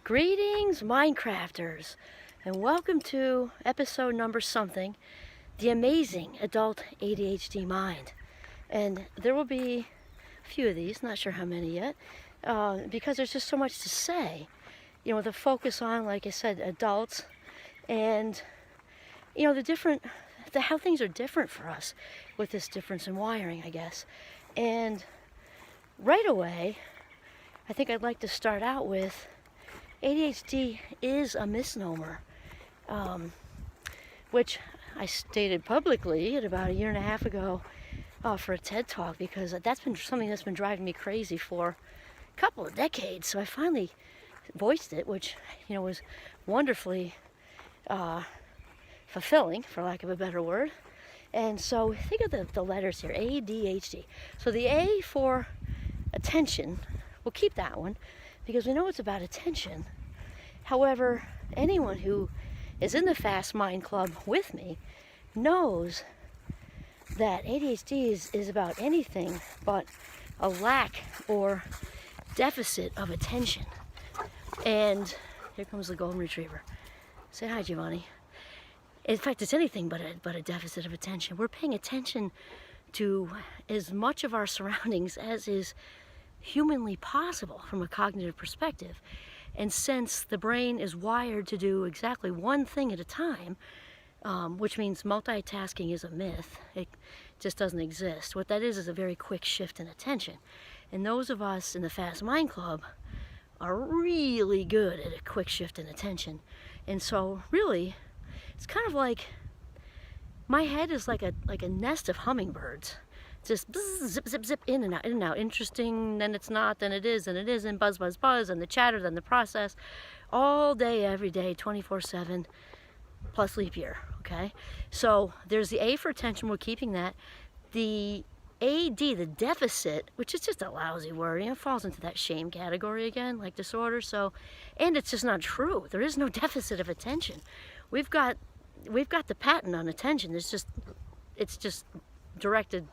Greetings, Mindcrafters, and welcome to episode number something, The Amazing Adult ADHD Mind. And there will be a few of these, not sure how many yet, because there's just so much to say. You know, the focus on, like I said, adults, and, you know, how things are different for us with this difference in wiring, I guess. And right away, I think I'd like to start out with ADHD is a misnomer, which I stated publicly at about a year and a half ago for a TED Talk, because that's been something that's been driving me crazy for a couple of decades. So I finally voiced it, which, you know, was wonderfully fulfilling, for lack of a better word. And so think of the letters here, ADHD. So the A for attention, we'll keep that one, because we know it's about attention. However, anyone who is in the Fast Mind Club with me knows that ADHD is about anything but a lack or deficit of attention. And here comes the golden retriever. Say hi, Giovanni. In fact, it's anything but a deficit of attention. We're paying attention to as much of our surroundings as is humanly possible from a cognitive perspective. And since the brain is wired to do exactly one thing at a time, which means multitasking is a myth, it just doesn't exist. What that is a very quick shift in attention. And those of us in the Fast Mind Club are really good at a quick shift in attention. And so really, it's kind of like my head is like a nest of hummingbirds. Just bzz, zip, zip, zip, in and out, in and out. Interesting, then it's not, then it is, and it isn't, buzz, buzz, buzz, and the chatter, then the process, all day, every day, 24/7, plus leap year, okay? So there's the A for attention, we're keeping that. The AD, the deficit, which is just a lousy word, you know, falls into that shame category again, like disorder, so, and it's just not true. There is no deficit of attention. We've got the patent on attention, it's just directed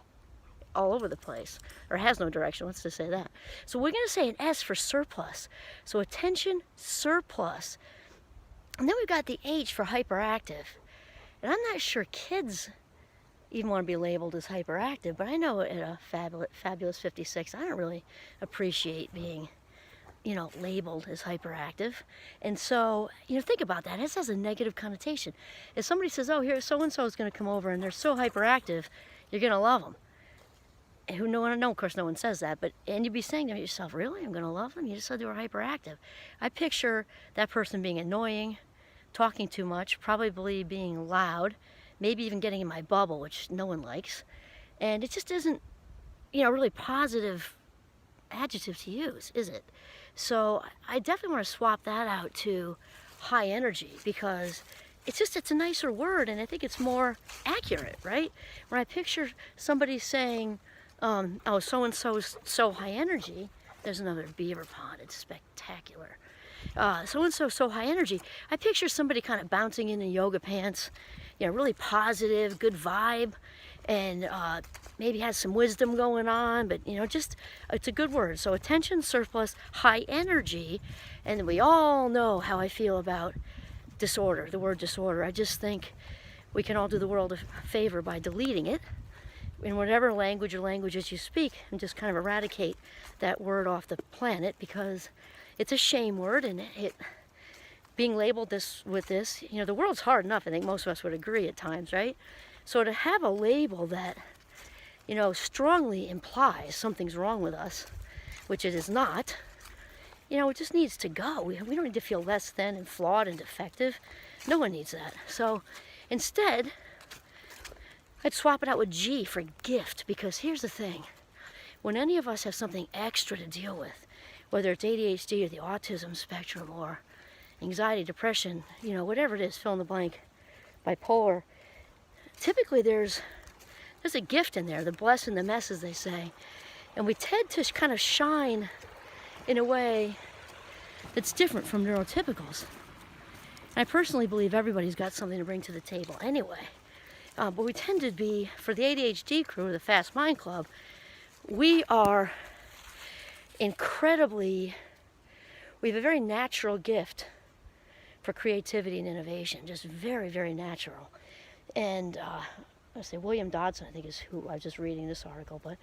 all over the place, or has no direction, let's just say that. So we're going to say an S for surplus. So attention surplus. And then we've got the H for hyperactive. And I'm not sure kids even want to be labeled as hyperactive, but I know at a fabulous 56, I don't really appreciate being, you know, labeled as hyperactive. And so, you know, think about that. This has a negative connotation. If somebody says, oh, here, so-and-so is going to come over and they're so hyperactive, you're going to love them. And of course no one says that, and you'd be saying to yourself, really, I'm going to love them? You just said they were hyperactive. I picture that person being annoying, talking too much, probably being loud, maybe even getting in my bubble, which no one likes. And it just isn't, you know, really positive adjective to use, is it? So I definitely want to swap that out to high energy, because it's a nicer word, and I think it's more accurate, right? When I picture somebody saying, oh, so-and-so's so high energy, there's another beaver pond, it's spectacular. So-and-so so high energy, I picture somebody kind of bouncing in yoga pants, you know, really positive, good vibe, and maybe has some wisdom going on, but, you know, just, it's a good word. So attention surplus, high energy, and we all know how I feel about disorder, the word disorder. I just think we can all do the world a favor by deleting it in whatever language or languages you speak, and just kind of eradicate that word off the planet, because it's a shame word, and it being labeled with this, you know, the world's hard enough, I think most of us would agree at times, right? So to have a label that, you know, strongly implies something's wrong with us, which it is not, you know, it just needs to go. We don't need to feel less than and flawed and defective. No one needs that. So instead, I'd swap it out with G for gift, because here's the thing. When any of us have something extra to deal with, whether it's ADHD or the autism spectrum or anxiety, depression, you know, whatever it is, fill in the blank, bipolar, typically there's a gift in there, the bless and the mess, as they say. And we tend to kind of shine in a way that's different from neurotypicals. And I personally believe everybody's got something to bring to the table anyway. But we tend to be, for the ADHD crew, the Fast Mind Club, we are incredibly we have a very natural gift for creativity and innovation, just very, very natural. And I say William Dodson, I think, is who I was just reading this article, but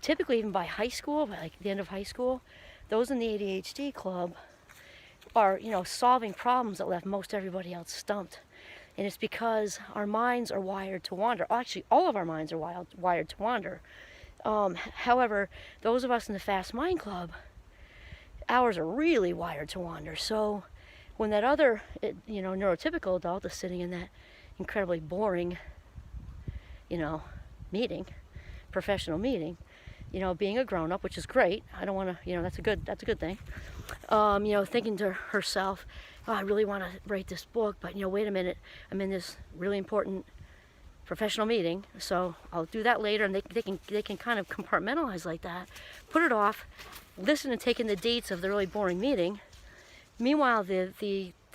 typically even by high school, by like the end of high school, those in the ADHD club are, solving problems that left most everybody else stumped. And it's because our minds are wired to wander. Actually, all of our minds are wired to wander. However, those of us in the Fast Mind Club, ours are really wired to wander. So when that other, neurotypical adult is sitting in that incredibly boring, meeting, professional meeting, being a grown-up, which is great. I don't want to, that's a good thing. Thinking to herself, oh, I really want to write this book, but wait a minute, I'm in this really important professional meeting, so I'll do that later. And they can kind of compartmentalize like that, put it off, listen and take in the deets of the really boring meeting. Meanwhile, their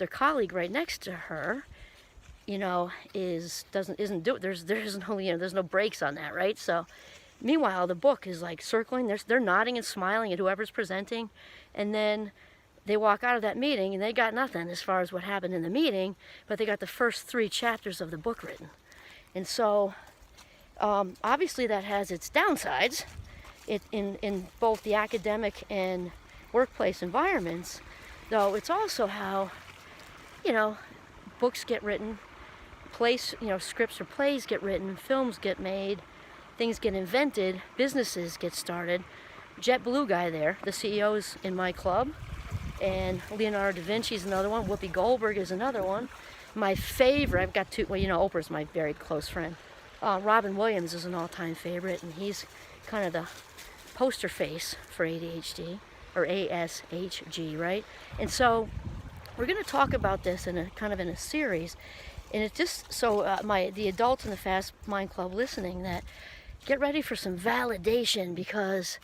colleague right next to her, there's no breaks on that, right? So meanwhile, the book is like circling, they're nodding and smiling at whoever's presenting, and then they walk out of that meeting and they got nothing as far as what happened in the meeting, but they got the first 3 chapters of the book written. And so obviously that has its downsides in both the academic and workplace environments, though it's also how, books get written, scripts or plays get written, films get made, things get invented, businesses get started. JetBlue guy there, the CEO's in my club, and Leonardo da Vinci's another one, Whoopi Goldberg is another one. My favorite, I've got 2, Oprah's my very close friend. Robin Williams is an all-time favorite, and he's kind of the poster face for ADHD, or ASHG, right? And so we're going to talk about this in a series, and it's just so the adults in the Fast Mind Club listening, that get ready for some validation, because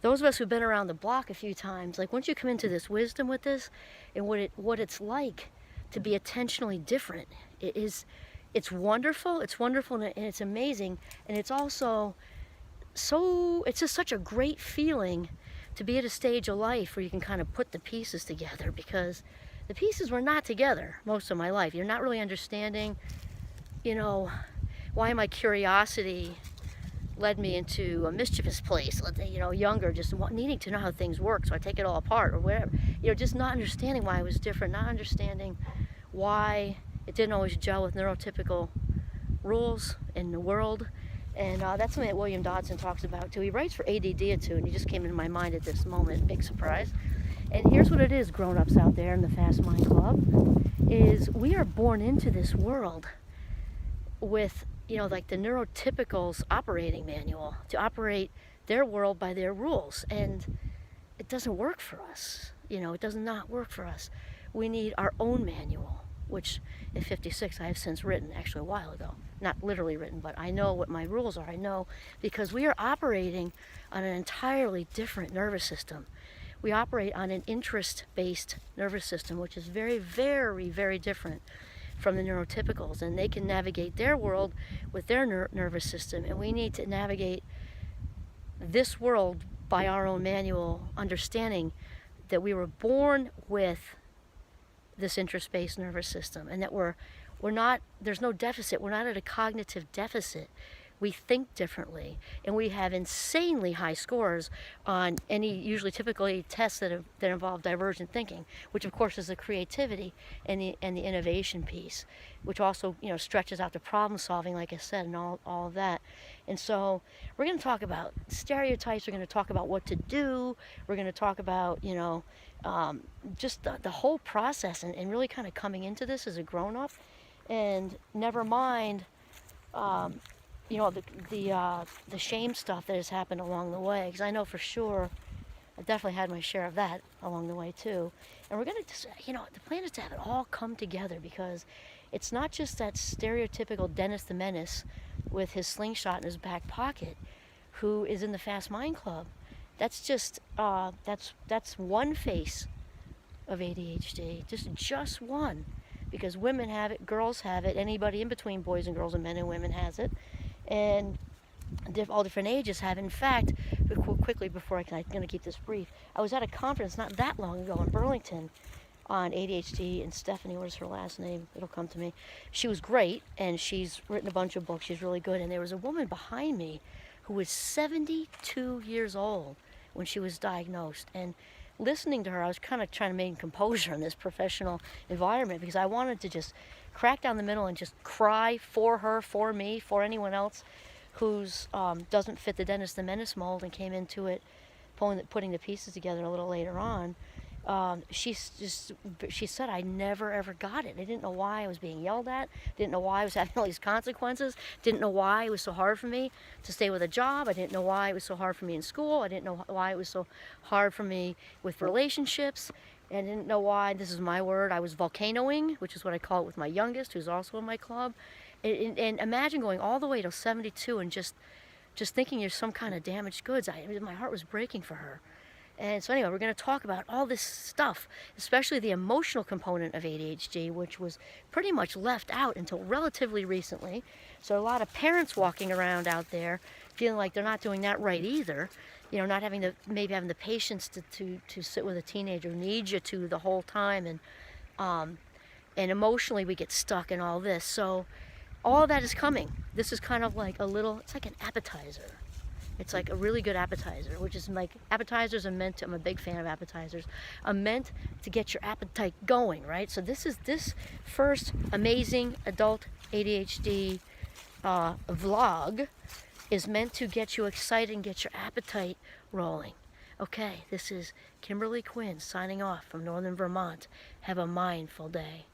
those of us who've been around the block a few times, like once you come into this wisdom with this and what it's like to be attentionally different, it's wonderful and it's amazing, and it's also it's just such a great feeling to be at a stage of life where you can kind of put the pieces together, because the pieces were not together most of my life. You're not really understanding, why my curiosity led me into a mischievous place, younger, just needing to know how things work, so I take it all apart or whatever. Just not understanding why I was different, not understanding why it didn't always gel with neurotypical rules in the world. And that's something that William Dodson talks about too. He writes for ADD too, and he just came into my mind at this moment, big surprise. And here's what it is, grown-ups out there in the Fast Mind Club, is we are born into this world with like the neurotypical's operating manual to operate their world by their rules, and it doesn't work for us. It does not work for us. We need our own manual, which at 56 I have since written, actually a while ago. Not literally written, but I know what my rules are. I know, because we are operating on an entirely different nervous system. We operate on an interest-based nervous system, which is very, very, very different from the neurotypicals, and they can navigate their world with their nervous system, and we need to navigate this world by our own manual, understanding that we were born with this interest-based nervous system, and that we're not, there's no deficit, we're not at a cognitive deficit. We think differently, and we have insanely high scores on usually typically tests that involve divergent thinking, which of course is the creativity and the innovation piece, which also stretches out to problem solving, like I said, and all of that. And so we're going to talk about stereotypes. We're going to talk about what to do. We're going to talk about just the whole process, and really kind of coming into this as a grown-up, and never mind. The shame stuff that has happened along the way, because I know for sure I've definitely had my share of that along the way too. And we're going to just, the plan is to have it all come together, because it's not just that stereotypical Dennis the Menace with his slingshot in his back pocket who is in the Fast Mind Club. That's just, that's one face of ADHD, just one, because women have it, girls have it, anybody in between boys and girls and men and women has it. And all different ages have. In fact, quickly before I'm going to keep this brief. I was at a conference not that long ago in Burlington on ADHD, and Stephanie, what is her last name? It'll come to me. She was great, and she's written a bunch of books. She's really good. And there was a woman behind me who was 72 years old when she was diagnosed. And listening to her, I was kind of trying to maintain composure in this professional environment, because I wanted to just crack down the middle and just cry for her, for me, for anyone else who's doesn't fit the Dennis the Menace mold and came into it putting the pieces together a little later on. She said, I never ever got it. I didn't know why I was being yelled at, didn't know why I was having all these consequences, didn't know why it was so hard for me to stay with a job, I didn't know why it was so hard for me in school, I didn't know why it was so hard for me with relationships, and didn't know why, this is my word, I was volcanoing, which is what I call it with my youngest, who's also in my club. And imagine going all the way to 72 and just thinking you're some kind of damaged goods. My heart was breaking for her. And so anyway, we're going to talk about all this stuff, especially the emotional component of ADHD, which was pretty much left out until relatively recently. So a lot of parents walking around out there feeling like they're not doing that right either. You know, not having maybe having the patience to sit with a teenager who needs you to the whole time. And emotionally we get stuck in all this. So all of that is coming. This is kind of like it's like an appetizer. It's like a really good appetizer, which is like, appetizers are meant to, I'm a big fan of appetizers, are meant to get your appetite going, right? So this first amazing adult ADHD vlog is meant to get you excited and get your appetite rolling. Okay, this is Kimberly Quinn signing off from Northern Vermont. Have a mindful day.